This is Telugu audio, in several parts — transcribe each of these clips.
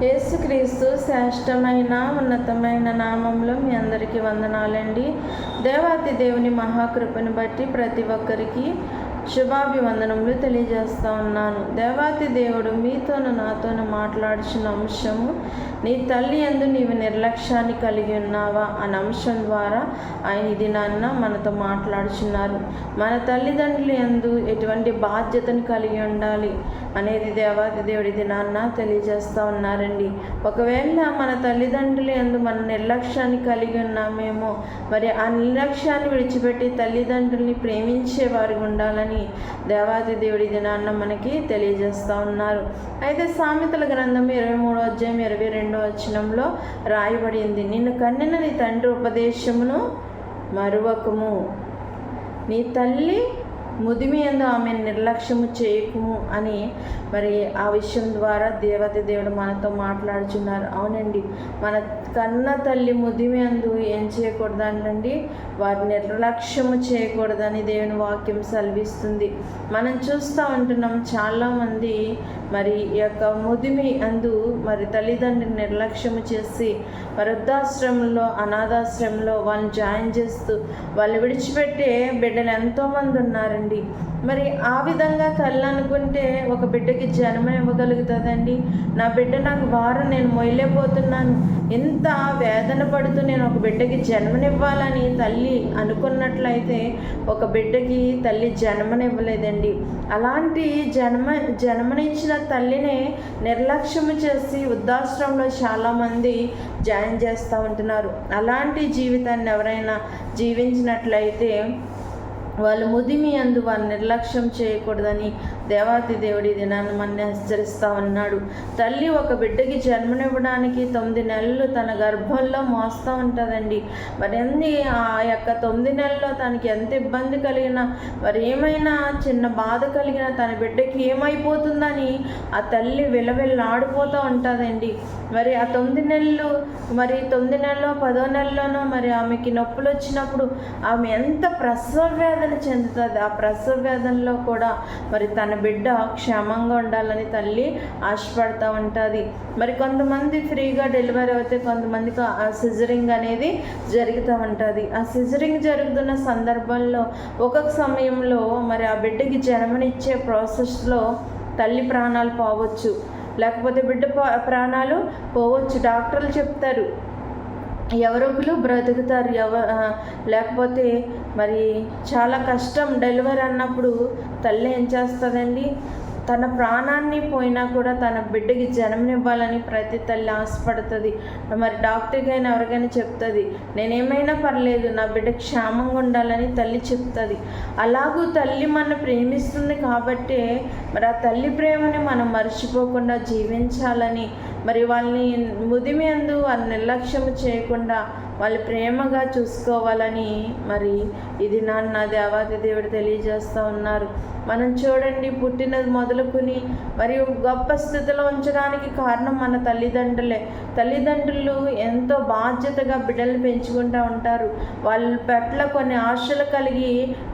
యేసుక్రీస్తు శ్రేష్టమైన ఉన్నతమైన నామంలో మీ అందరికీ వందనాలండి. దేవాతి దేవుని మహాకృపను బట్టి ప్రతి ఒక్కరికి శుభాభివందనములు తెలియజేస్తూ ఉన్నాను. దేవాతి దేవుడు మీతోను నాతోను మాట్లాడుచున్న అంశము, నీ తల్లి యందు నీవు నిర్లక్ష్యాన్ని కలిగి ఉన్నావా అనే అంశం ద్వారా ఆయన ఇది నాన్న మనతో మాట్లాడుచున్నారు. మన తల్లిదండ్రుల యందు ఎటువంటి బాధ్యతను కలిగి ఉండాలి అనేది దేవాతి దేవుడి ఇది నాన్న తెలియజేస్తూ ఉన్నారండి. ఒకవేళ మన తల్లిదండ్రుల యందు మన నిర్లక్ష్యాన్ని కలిగి ఉన్నామేమో, మరి ఆ నిర్లక్ష్యాన్ని విడిచిపెట్టి తల్లిదండ్రుల్ని ప్రేమించే వారికి ఉండాలని దేవాతి దేవుడి దినాన్న మనకి తెలియజేస్తూ ఉన్నారు. అయితే సామెతల గ్రంథం 23వ అధ్యాయం 22వ వచనంలో రాయబడింది, నిన్ను కన్నిన నీ తండ్రి ఉపదేశమును మరువకము, నీ తల్లి ముదిమి యందు ఆమె నిర్లక్ష్యము చేయకుము అని మరి ఆ విషయం ద్వారా దేవతి దేవుడు మనతో మాట్లాడుచున్నారు. అవునండి, మన కన్న తల్లి ముదిమి యందు ఏం చేయకూడదంటండి, వారి నిర్లక్ష్యము చేయకూడదని దేవుని వాక్యం సెలవిస్తుంది. మనం చూస్తూ ఉంటున్నాం చాలామంది మరి ఈ యొక్క ముదిమి అందు మరి తల్లిదండ్రుని నిర్లక్ష్యము చేసి వృద్ధాశ్రమంలో అనాథాశ్రమంలో వాళ్ళని జాయిన్ చేస్తూ వాళ్ళు విడిచిపెట్టే బిడ్డలు ఎంతోమంది ఉన్నారండి. మరి ఆ విధంగా తల్లి అనుకుంటే ఒక బిడ్డకి జన్మ ఇవ్వగలుగుతుందండి. నా బిడ్డ నాకు భారం, నేను మొయ్యలేకపోతున్నాను, ఎంత వేదన పడుతూ నేను ఒక బిడ్డకి జన్మనివ్వాలని తల్లి అనుకున్నట్లయితే ఒక బిడ్డకి తల్లి జన్మనివ్వలేదండి. అలాంటి జన్మనిచ్చిన తల్లినే నిర్లక్ష్యము చేసి వృద్ధాశ్రమంలో చాలామంది జాయిన్ చేస్తూ ఉంటున్నారు. అలాంటి జీవితాన్ని ఎవరైనా జీవించినట్లయితే వాళ్ళు ముదిమి అందు వారు నిర్లక్ష్యం చేయకూడదని దేవాతి దేవుడి దినాన్ని మన హెచ్చరిస్తూ ఉన్నాడు. తల్లి ఒక బిడ్డకి జన్మనివ్వడానికి 9 నెలలు తన గర్భంలో మోస్తూ ఉంటుందండి. మరి ఆ యొక్క 9 నెలల్లో తనకి ఎంత ఇబ్బంది కలిగినా, మరి ఏమైనా చిన్న బాధ కలిగినా తన బిడ్డకి ఏమైపోతుందని ఆ తల్లి విలవిల్లాడిపోతూ ఉంటుందండి. మరి ఆ 9 నెలలు, మరి 9 నెలలో 10వ నెలలోనో మరి ఆమెకి నొప్పులు వచ్చినప్పుడు ఆమె ఎంత ప్రసవ వేదన చెందుతుంది. ఆ ప్రసవ వేదనలో కూడా మరి తన బిడ్డ క్షేమంగా ఉండాలని తల్లి ఆశపడుతూ ఉంటుంది. మరి కొంతమంది ఫ్రీగా డెలివరీ అవుతే కొంతమందికి ఆ సిజరింగ్ అనేది జరుగుతూ ఉంటుంది. ఆ సిజరింగ్ జరుగుతున్న సందర్భంలో ఒక్కొక్క సమయంలో మరి ఆ బిడ్డకి జన్మనిచ్చే ప్రాసెస్లో తల్లి ప్రాణాలు పోవచ్చు, లేకపోతే బిడ్డ ప్రాణాలు పోవచ్చు. డాక్టర్లు చెప్తారు ఎవరొకరు బ్రతుకుతారు, లేకపోతే మరి చాలా కష్టం డెలివరీ అన్నప్పుడు తల్లి ఏం చేస్తుందండి, తన ప్రాణాన్ని పోయినా కూడా తన బిడ్డకి జన్మనివ్వాలని ప్రతి తల్లి ఆశపడుతుంది. మరి డాక్టర్కి అయినా ఎవరికైనా చెప్తుంది, నేనేమైనా పర్లేదు నా బిడ్డ క్షేమంగా ఉండాలని తల్లి చెప్తుంది. అలాగూ తల్లి మనం ప్రేమిస్తుంది కాబట్టి మరి ఆ తల్లి ప్రేమని మనం మర్చిపోకుండా జీవించాలని, మరి వాళ్ళని ముదిమి అందు వాళ్ళని నిర్లక్ష్యం చేయకుండా వాళ్ళు ప్రేమగా చూసుకోవాలని మరి ఇది నా దేవాది దేవుడు తెలియజేస్తూ ఉన్నారు. మనం చూడండి, పుట్టినది మొదలుకొని మరియు గొప్ప స్థితిలో ఉంచడానికి కారణం మన తల్లిదండ్రులే. తల్లిదండ్రులు ఎంతో బాధ్యతగా బిడ్డల్ని పెంచుకుంటూ ఉంటారు. వాళ్ళ పట్ల కొన్ని ఆశలు కలిగి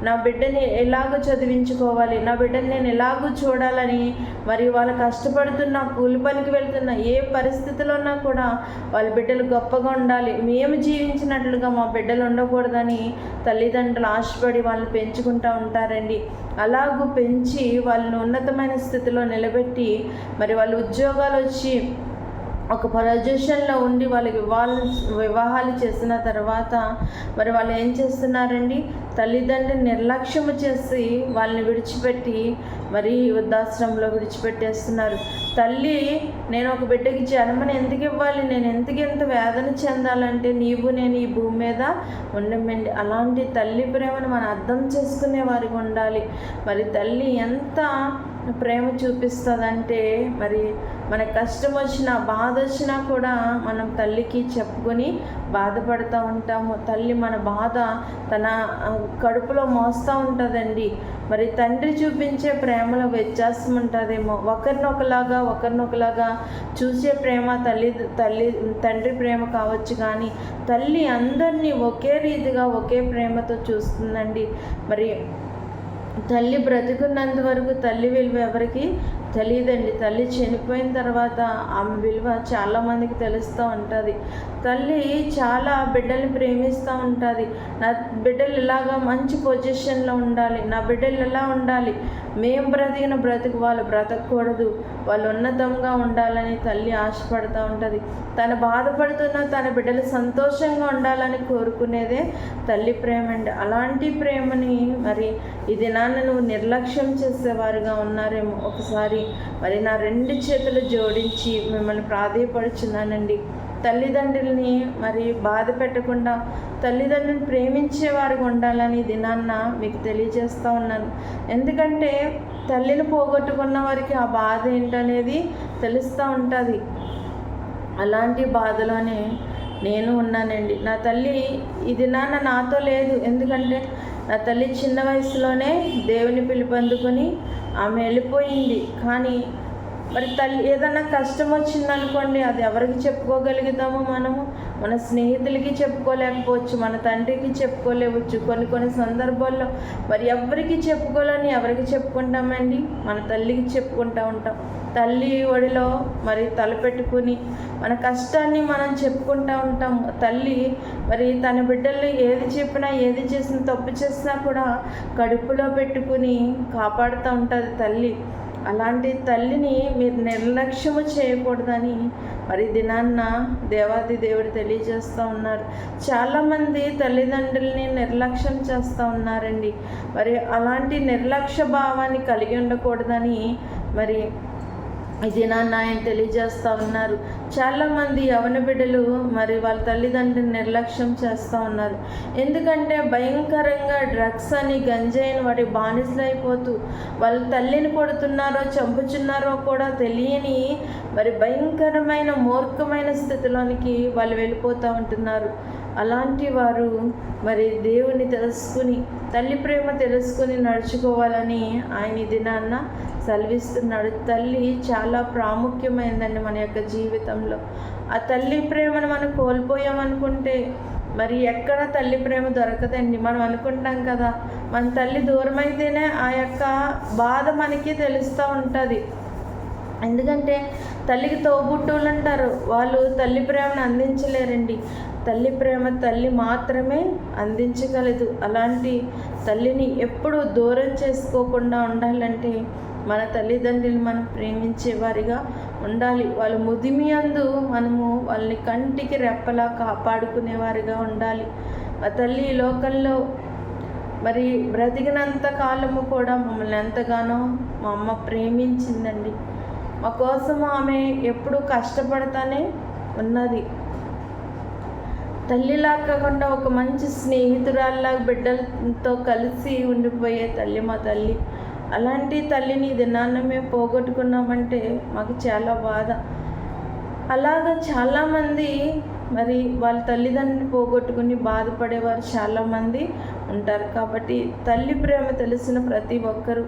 నా బిడ్డని ఎలాగో చదివించుకోవాలి, నా బిడ్డని నేను ఎలాగూ చూడాలని మరి వాళ్ళు కష్టపడుతున్న, కూలి పనికి వెళ్తున్న, ఏ పరిస్థితిలో ఉన్నా కూడా వాళ్ళ బిడ్డలు గొప్పగా ఉండాలి, మేము జీవించినట్లుగా మా బిడ్డలు ఉండకూడదని తల్లిదండ్రులు ఆశపడి వాళ్ళని పెంచుకుంటూ ఉంటారండి. అలాగూ పెంచి వాళ్ళని ఉన్నతమైన స్థితిలో నిలబెట్టి మరి వాళ్ళు ఉద్యోగాలు వచ్చి ఒక పొజిషన్లో ఉండి వాళ్ళకి వివాహాలు చేసిన తర్వాత మరి వాళ్ళు ఏం చేస్తున్నారండి, తల్లిదండ్రుని నిర్లక్ష్యము చేసి వాళ్ళని విడిచిపెట్టి మరి వృద్ధాశ్రమంలో విడిచిపెట్టేస్తున్నారు. తల్లి నేను ఒక బిడ్డకి జన్మని ఎందుకు ఇవ్వాలి, నేను ఎందుకు ఎంత వేదన చెందాలంటే నీవు నేను ఈ భూమి మీద ఉండమండి. అలాంటి తల్లి ప్రేమను మనం అర్థం చేసుకునే వారికి ఉండాలి. మరి తల్లి ఎంత ప్రేమ చూపిస్తుందంటే మరి మన కష్టం వచ్చినా బాధ వచ్చినా కూడా మనం తల్లికి చెప్పుకొని బాధపడుతూ ఉంటాము. తల్లి మన బాధ తన కడుపులో మోస్తూ ఉంటుందండి. మరి తండ్రి చూపించే ప్రేమలో వ్యత్యాసం ఉంటుందేమో, ఒకరినొకలాగా చూసే ప్రేమ తండ్రి ప్రేమ కావచ్చు, కానీ తల్లి అందరినీ ఒకే రీతిగా ఒకే ప్రేమతో చూస్తుందండి. మరి తల్లి బ్రతికున్నంత వరకు తల్లి విలువ ఎవరికి తెలియదండి. తల్లి చనిపోయిన తర్వాత ఆమె విలువ చాలామందికి తెలుస్తూ ఉంటుంది. తల్లి చాలా బిడ్డల్ని ప్రేమిస్తూ ఉంటుంది. నా బిడ్డలు ఇలాగా మంచి పొజిషన్లో ఉండాలి, నా బిడ్డలు ఎలా ఉండాలి, మేము బ్రతికిన బ్రతుకు వాళ్ళు బ్రతకూడదు, వాళ్ళు ఉన్నతంగా ఉండాలని తల్లి ఆశపడుతూ ఉంటుంది. తను బాధపడుతున్న తన బిడ్డలు సంతోషంగా ఉండాలని కోరుకునేదే తల్లి ప్రేమ అండి. అలాంటి ప్రేమని మరి ఈ దినాన్ని నువ్వు నిర్లక్ష్యం చేసేవారుగా ఉన్నారేమో. ఒకసారి మరి నా 2 చేతులు జోడించి మిమ్మల్ని ప్రాధేయపడుచున్నానండి. తల్లిదండ్రుల్ని మరి బాధ పెట్టకుండా తల్లిదండ్రులను ప్రేమించేవారుగా ఉండాలని దినాన్న మీకు తెలియజేస్తూ ఉన్నాను. ఎందుకంటే తల్లిని పోగొట్టుకున్న వారికి ఆ బాధ ఏంటనేది తెలుస్తూ ఉంటుంది. అలాంటి బాధలోనే నేను ఉన్నానండి. నా తల్లి ఈ దినాన్న నాతో లేదు. ఎందుకంటే నా తల్లి చిన్న వయసులోనే దేవుని పిలుపొందుకొని ఆమె వెళ్ళిపోయింది. కానీ మరి తల్లి ఏదైనా కష్టం వచ్చిందనుకోండి, అది ఎవరికి చెప్పుకోగలుగుతామో మనము? మన స్నేహితులకి చెప్పుకోలేకపోవచ్చు, మన తండ్రికి చెప్పుకోలేవచ్చు. కొన్ని సందర్భాల్లో మరి ఎవరికి చెప్పుకోలేని ఎవరికి చెప్పుకుంటామండి? మన తల్లికి చెప్పుకుంటూ ఉంటాం. తల్లి ఒడిలో మరి తలపెట్టుకుని మన కష్టాన్ని మనం చెప్పుకుంటూ ఉంటాం. తల్లి మరి తన బిడ్డలు ఏది చెప్పినా ఏది చేసినా తప్పు చేసినా కూడా కడుపులో పెట్టుకుని కాపాడుతూ ఉంటుంది తల్లి. అలాంటి తల్లిని మీరు నిర్లక్ష్యము చేయకూడదని మరి దినాన్న దేవాది దేవుడు తెలియజేస్తూ ఉన్నారు. చాలామంది తల్లిదండ్రుల్ని నిర్లక్ష్యం చేస్తూ ఉన్నారండి. మరి అలాంటి నిర్లక్ష్య భావాన్ని కలిగి ఉండకూడదని మరి ఈ దినాన్న ఆయన తెలియజేస్తూ ఉన్నారు. చాలామంది యవన బిడ్డలు మరి వాళ్ళ తల్లిదండ్రులను నిర్లక్ష్యం చేస్తూ ఉన్నారు. ఎందుకంటే భయంకరంగా డ్రగ్స్ అని గంజాయిని వాటి బానిసలు అయిపోతూ వాళ్ళ తల్లిని కొడుతున్నారో చంపుచున్నారో కూడా తెలియని మరి భయంకరమైన మూర్ఖమైన స్థితిలోనికి వాళ్ళు వెళ్ళిపోతూ ఉంటున్నారు. అలాంటి వారు మరి దేవుని తెలుసుకుని తల్లి ప్రేమ తెలుసుకుని నడుచుకోవాలని ఆయన ఈ దినాన్న సెలవిస్తున్నాడు. తల్లి చాలా ప్రాముఖ్యమైనదండి మన యొక్క జీవితంలో. ఆ తల్లి ప్రేమను మనం కోల్పోయామనుకుంటే మరి ఎక్కడ తల్లి ప్రేమ దొరకదండి. మనం అనుకుంటాం కదా, మన తల్లి దూరం అయితేనే ఆ యొక్క బాధ మనకి తెలుస్తూ ఉంటుంది. ఎందుకంటే తల్లికి తోబుట్టువులు అంటారు, వాళ్ళు తల్లి ప్రేమను అందించలేరండి. తల్లి ప్రేమ తల్లి మాత్రమే అందించగలదు. అలాంటి తల్లిని ఎప్పుడు దూరం చేసుకోకుండా ఉండాలంటే మన తల్లిదండ్రులు మనం ప్రేమించేవారిగా ఉండాలి. వాళ్ళ ముదిమి అందు మనము వాళ్ళని కంటికి రెప్పలా కాపాడుకునేవారిగా ఉండాలి. ఆ తల్లి ఈ లోకంలో మరి బ్రతికినంత కాలము కూడా మమ్మల్ని ఎంతగానో మా అమ్మ ప్రేమించిందండి. మా కోసం ఆమె ఎప్పుడూ కష్టపడతానే ఉన్నది. తల్లిలా కాకుండా ఒక మంచి స్నేహితురాల్లా బిడ్డలతో కలిసి ఉండిపోయే తల్లి మా తల్లి. అలాంటి తల్లిని దినాన్న మేము పోగొట్టుకున్నామంటే మాకు చాలా బాధ. అలాగా చాలామంది మరి వాళ్ళ తల్లిదండ్రులు పోగొట్టుకుని బాధపడేవారు చాలామంది ఉంటారు. కాబట్టి తల్లి ప్రేమ తెలిసిన ప్రతి ఒక్కరూ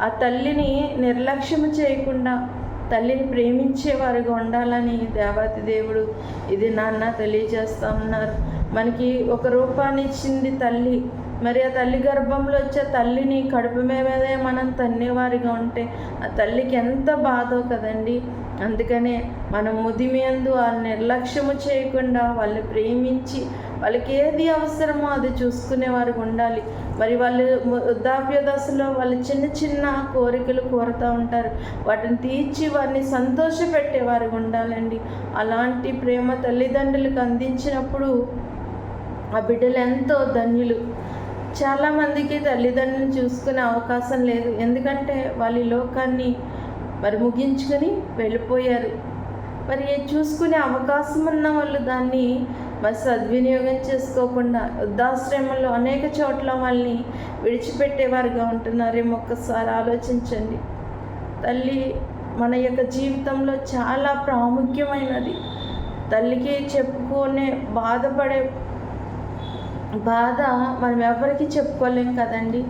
ఆ తల్లిని నిర్లక్ష్యం చేయకుండా తల్లిని ప్రేమించేవారుగా ఉండాలని దేవాతి దేవుడు ఇది నాన్న తెలియజేస్తూ ఉన్నారు. మనకి ఒక రూపాన్ని ఇచ్చింది తల్లి. మరి ఆ తల్లి గర్భంలో వచ్చే తల్లిని కడుపు మీదే మనం తన్నేవారిగా ఉంటే ఆ తల్లికి ఎంత బాధో కదండి. అందుకనే మనం ముదిమేందు ఆ నిర్లక్ష్యము చేయకుండా వాళ్ళని ప్రేమించి వాళ్ళకి ఏది అవసరమో అది చూసుకునేవారు ఉండాలి. మరి వాళ్ళు వృద్ధాప్య దశలో వాళ్ళు చిన్న చిన్న కోరికలు కోరుతూ ఉంటారు, వాటిని తీర్చి వారిని సంతోషపెట్టేవారు ఉండాలండి. అలాంటి ప్రేమ తల్లిదండ్రులకు అందించినప్పుడు ఆ బిడ్డలు ఎంతో ధన్యులు. చాలామందికి తల్లిదండ్రులను చూసుకునే అవకాశం లేదు. ఎందుకంటే వాళ్ళ లోకాన్ని మరి ముగించుకొని వెళ్ళిపోయారు. మరి చూసుకునే అవకాశం ఉన్న వాళ్ళు దాన్ని మరి సద్వినియోగం చేసుకోకుండా వృద్ధాశ్రమంలో అనేక చోట్ల వాళ్ళని విడిచిపెట్టేవారుగా ఉంటున్నారేమో ఒక్కసారి ఆలోచించండి. తల్లి మన యొక్క జీవితంలో చాలా ప్రాముఖ్యమైనది. తల్లికి చెప్పుకునే బాధపడే బాధ మనం ఎవరికి చెప్పుకోలేం కదండి.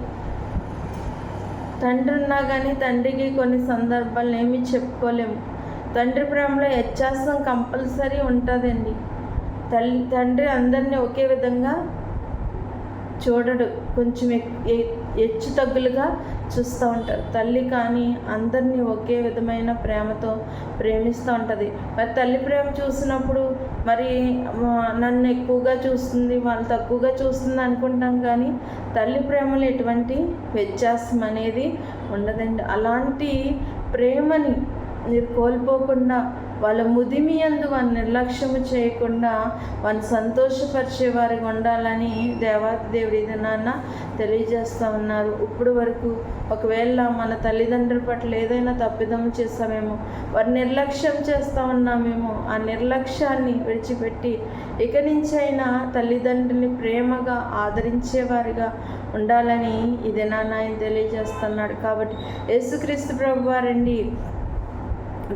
తండ్రి ఉన్నా కానీ తండ్రికి కొన్ని సందర్భాలను ఏమీ చెప్పుకోలేము. తండ్రి ప్రేమలో వ్యత్యాసం కంపల్సరీ ఉంటుందండి. తండ్రి అందరినీ ఒకే విధంగా చూడడు. కొంచెం హెచ్చు తగ్గులుగా చూస్తూ ఉంటారు. తల్లి కానీ అందరినీ ఒకే విధమైన ప్రేమతో ప్రేమిస్తూ ఉంటుంది. మరి తల్లి ప్రేమ చూసినప్పుడు మరి నన్ను ఎక్కువగా చూస్తుంది, వాళ్ళు తక్కువగా చూస్తుంది అనుకుంటాం, కానీ తల్లి ప్రేమలో ఎటువంటి వ్యత్యాసం అనేది ఉండదండి. అలాంటి ప్రేమని మీరు కోల్పోకుండా, వాళ్ళ ముదిమి యందు వాళ్ళని నిర్లక్ష్యము చేయకుండా వాళ్ళని సంతోషపరిచే వారికి ఉండాలని దేవాతి దేవుడి దినాన్న తెలియజేస్తూ ఉన్నారు. ఇప్పుడు వరకు ఒకవేళ మన తల్లిదండ్రుల పట్ల ఏదైనా తప్పిదం చేస్తామేమో, వారి నిర్లక్ష్యం చేస్తూ ఉన్నామేమో, ఆ నిర్లక్ష్యాన్ని విడిచిపెట్టి ఇక నుంచైనా తల్లిదండ్రుల్ని ప్రేమగా ఆదరించేవారిగా ఉండాలని ఈ దినాన్న ఆయన తెలియజేస్తున్నాడు. కాబట్టి యేసుక్రీస్తు ప్రభు వారండి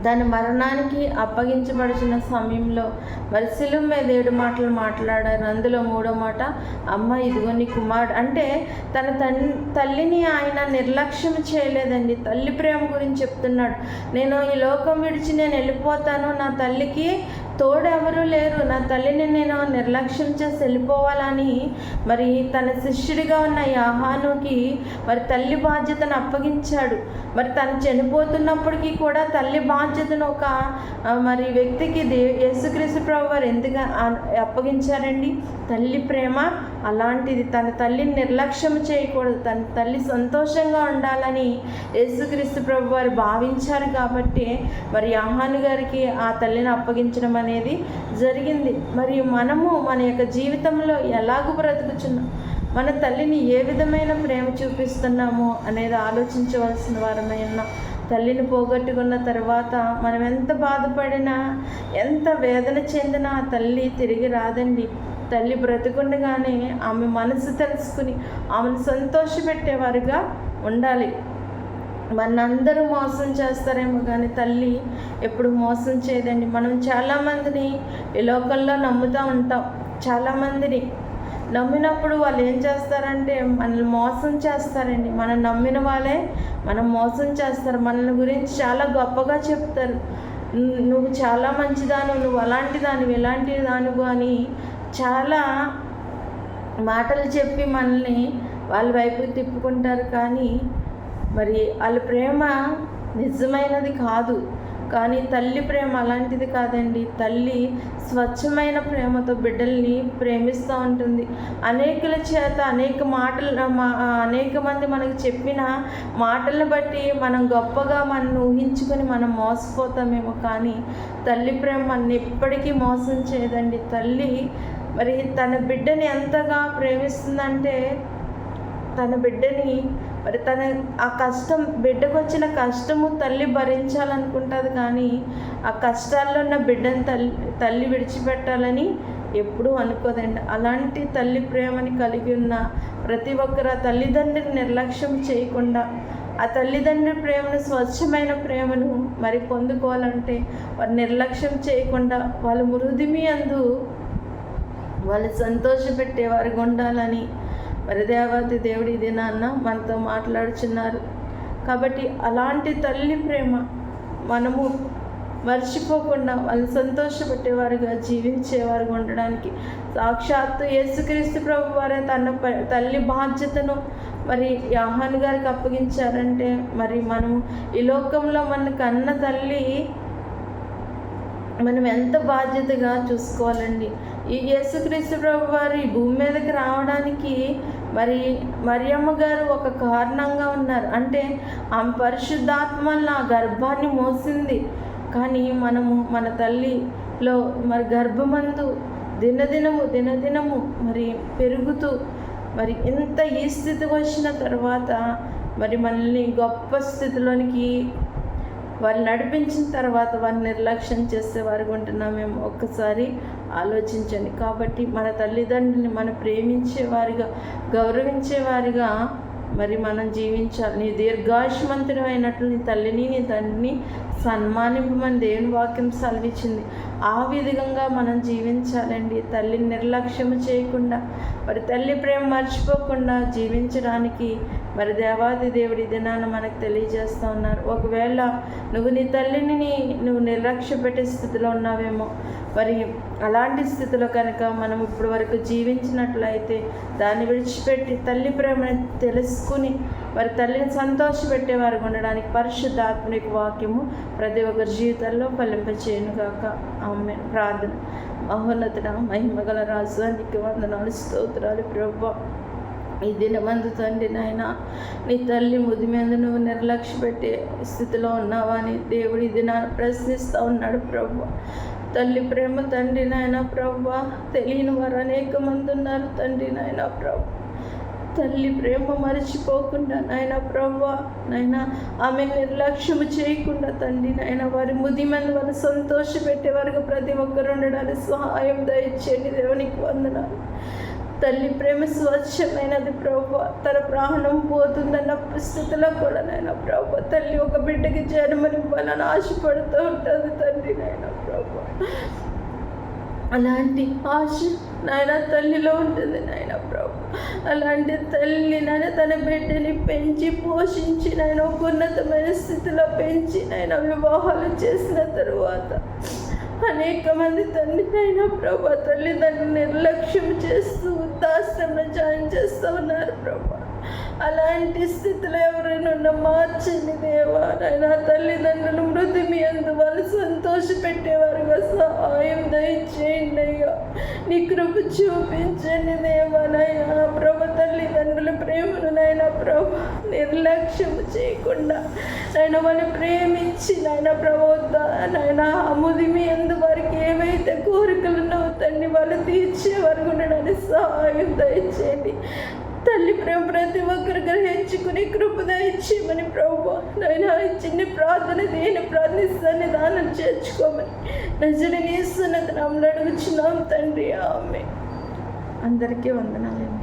తన మరణానికి అప్పగించబడిన సమయంలో మరి శిలువ మీద 7 మాటలు మాట్లాడారు. అందులో 3వ మాట, అమ్మ ఇదిగో నీ కుమారుడు. అంటే తన తల్లిని ఆయన నిర్లక్ష్యం చేయలేదండి. తల్లి ప్రేమ గురించి చెప్తున్నాడు. నేను ఈ లోకం విడిచి నేను వెళ్ళిపోతాను, నా తల్లికి తోడెవరూ లేరు, నా తల్లిని నేను నిర్లక్ష్యం చేసి వెళ్ళిపోవాలని మరి తన శిష్యుడిగా ఉన్న యోహానుకి మరి తల్లి బాధ్యతను అప్పగించాడు. మరి తను చనిపోతున్నప్పటికీ కూడా తల్లి బాధ్యతను ఒక మరి వ్యక్తికి యేసుక్రీస్తు ప్రభు వారు ఎందుకు అప్పగించారండి? తల్లి ప్రేమ అలాంటిది. తన తల్లిని నిర్లక్ష్యం చేయకూడదు, తన తల్లి సంతోషంగా ఉండాలని యేసుక్రీస్తు ప్రభు వారు భావించారు. కాబట్టి మరి యోహాను గారికి ఆ తల్లిని అప్పగించడం అనేది జరిగింది. మరియు మనము మన యొక్క జీవితంలో ఎలాగూ బ్రతుకుచున్నాం, మన తల్లిని ఏ విధమైన ప్రేమ చూపిస్తున్నామో అనేది ఆలోచించవలసిన వారమై ఉన్నాం. తల్లిని పోగొట్టుకున్న తర్వాత మనం ఎంత బాధపడినా, ఎంత వేదన చెందినా ఆ తల్లి తిరిగి రాదండి. తల్లి బ్రతుకుండగానే ఆమె మనసు తెలుసుకుని ఆమెను సంతోషపెట్టేవారుగా ఉండాలి. మనందరూ మోసం చేస్తారేమో కానీ తల్లి ఎప్పుడు మోసం చేయదండి. మనం చాలామందిని ఈ లోకల్లో నమ్ముతూ ఉంటాం. చాలామందిని నమ్మినప్పుడు వాళ్ళు ఏం చేస్తారంటే మనల్ని మోసం చేస్తారండి. మనం నమ్మిన వాళ్ళే మనం మోసం చేస్తారు. మనల్ని గురించి చాలా గొప్పగా చెప్తారు. నువ్వు చాలా మంచిదాను, నువ్వు అలాంటి దానివి, ఇలాంటి దానివు అని చాలా మాటలు చెప్పి మనల్ని వాళ్ళ వైపు తిప్పుకుంటారు. కానీ మరి వాళ్ళ ప్రేమ నిజమైనది కాదు. కానీ తల్లి ప్రేమ అలాంటిది కాదండి. తల్లి స్వచ్ఛమైన ప్రేమతో బిడ్డల్ని ప్రేమిస్తూ ఉంటుంది. అనేకుల చేత అనేక మంది మనకు చెప్పిన మాటలను బట్టి మనం గొప్పగా మనం ఊహించుకొని మనం మోసపోతామేమో, కానీ తల్లి ప్రేమ మన ఎప్పటికీ మోసం చేయదండి. తల్లి మరి తన బిడ్డని ఎంతగా ప్రేమిస్తుందంటే, తన బిడ్డని మరి తన ఆ కష్టం, బిడ్డకు వచ్చిన కష్టము తల్లి భరించాలనుకుంటుంది, కానీ ఆ కష్టాల్లో ఉన్న బిడ్డను తల్లి విడిచిపెట్టాలని ఎప్పుడూ అనుకోదండి. అలాంటి తల్లి ప్రేమని కలిగి ఉన్న ప్రతి ఒక్కరు ఆ తల్లిదండ్రిని నిర్లక్ష్యం చేయకుండా, ఆ తల్లిదండ్రి ప్రేమను, స్వచ్ఛమైన ప్రేమను మరి పొందుకోవాలంటే వారు నిర్లక్ష్యం చేయకుండా వాళ్ళ మృదుమి యందు వాళ్ళు సంతోషపెట్టేవారుగా ఉండాలని మరి దేవాతి దేవుడి దినాన్న మనతో మాట్లాడుచున్నారు. కాబట్టి అలాంటి తల్లి ప్రేమ మనము మర్చిపోకుండా వాళ్ళు సంతోషపెట్టేవారుగా జీవించేవారుగా ఉండడానికి సాక్షాత్తు యేసుక్రీస్తు ప్రభు వారే తన తల్లి బాధ్యతను మరి యోహాను గారికి అప్పగించారంటే, మరి మనము ఈ లోకంలో మన కన్న తల్లి మనం ఎంత బాధ్యతగా చూసుకోవాలండి. ఈ యేసుక్రీస్తు ప్రభు వారు ఈ భూమి మీదకి రావడానికి మరి మరియమ్మ గారు ఒక కారణంగా ఉన్నారు. అంటే ఆమె పరిశుద్ధాత్మ నా గర్భాన్ని మోసింది. కానీ మనము మన తల్లిలో మరి గర్భమందు దినదినము మరి పెరుగుతూ మరి ఇంత ఈ స్థితికి వచ్చిన తర్వాత మరి మనల్ని గొప్ప స్థితిలోనికి వారు నడిపించిన తర్వాత వారిని నిర్లక్ష్యం చేసేవారుగా ఉంటున్నామేమో ఒక్కసారి ఆలోచించండి. కాబట్టి మన తల్లిదండ్రులని మనం ప్రేమించేవారిగా, గౌరవించేవారిగా మరి మనం జీవించాలి. నీ దీర్ఘాయుష్మంతుడైనట్లు నీ తల్లిని నీ తండ్రిని సన్మానింపమని దేవుని వాక్యం సెలవిచ్చింది. ఆ విధంగా మనం జీవించాలండి. తల్లిని నిర్లక్ష్యం చేయకుండా, మరి తల్లి ప్రేమ మర్చిపోకుండా జీవించడానికి మరి దేవాది దేవుడి దినాన్ని మనకు తెలియజేస్తూ ఉన్నారు. ఒకవేళ నువ్వు నీ తల్లిని నువ్వు నిర్లక్ష్య పెట్టే స్థితిలో ఉన్నావేమో, మరి అలాంటి స్థితిలో కనుక మనం ఇప్పటి వరకు జీవించినట్లయితే దాన్ని విడిచిపెట్టి తల్లి ప్రేమను తెలుసుకుని మరి తల్లిని సంతోషపెట్టేవారు ఉండడానికి పరిశుద్ధాత్మనిక వాక్యము ప్రతి ఒక్కరి జీవితాల్లో ఫలింపచేయను గాక. ఆమేన్. ప్రార్థన. మహోన్నతుడ మహిమగల రాజు, నీకు వందనాలు, స్తోత్రాలు ప్రభువా. ఈ దినమందు తండ్రి నాయన నీ తల్లి ముది మీద నువ్వు నిర్లక్ష్య పెట్టే స్థితిలో ఉన్నావా అని దేవుడు ఈ దినాన్ని ప్రశ్నిస్తూ ఉన్నాడు ప్రభువా. తల్లి ప్రేమ తండ్రి నాయన ప్రభువా తెలియని వారు అనేక మంది ఉన్నారు తండ్రి నాయన ప్రభు. తల్లి ప్రేమ మరచిపోకుండా నాయన ప్రభువా నాయన ఆమె నిర్లక్ష్యము చేయకుండా తండ్రి నాయన వారి ముది మంది వారు సంతోషపెట్టేవారుగా ప్రతి ఒక్కరు ఉండడానికి సహాయం దయచేయండి. దేవునికి వందనాలు. తల్లి ప్రేమ స్వచ్ఛమైనది ప్రభువా. తన ప్రాణం పోతుందన్న స్థితిలో కూడా నాయన ప్రభువా తల్లి ఒక బిడ్డకి జన్మనివ్వాలని ఆశపడుతూ ఉంటుంది తండ్రి నాయన ప్రభువా. అలాంటి ఆశ నాయన తల్లిలో ఉంటుంది నాయన ప్రభు. అలాంటి తల్లి నాయన తన బిడ్డని పెంచి పోషించి నాయన ఒక ఉన్నతమైన స్థితిలో పెంచి నాయన వివాహాలు చేసిన తరువాత అనేక మంది తండ్రి అయినా ప్రభా తల్లిదండ్రులు నిర్లక్ష్యం చేస్తూ వృద్ధాశ్రమంలో జాయిన్ చేస్తూ ఉన్నారు ప్రభా. అలాంటి స్థితిలో ఎవరైనా మార్చండి దేవా. నాయన తల్లిదండ్రులు మృతి మీ అందు వాళ్ళు సంతోషపెట్టేవారుగా సహాయం దయచేయండి అయ్యా. నీ కృప చూపించండి దేవా. నాయన ప్రభు తల్లిదండ్రుల ప్రేమను నాయన ప్రభు నిర్లక్ష్యం చేయకుండా నాయన వాళ్ళు ప్రేమించి నాయన ప్రభు నాయన అముది మీ అందు వారికి ఏవైతే కోరికలు ఉన్నావో తండ్రి వాళ్ళు తీర్చే వరకు ఉండడానికి సహాయం దయచేయండి. తల్లి ప్రేమ ప్రతి ఒక్కరు గ్రహించుకుని కృప దయచేయమని ప్రభువా నాయన చిన్న ప్రార్థన దేని ప్రార్థిస్తాన్ని దానం చేర్చుకోమని నజరేయుని యేసు నామములో అడుగుచున్నాం తండ్రి. ఆమేన్. అందరికీ వందనాలు.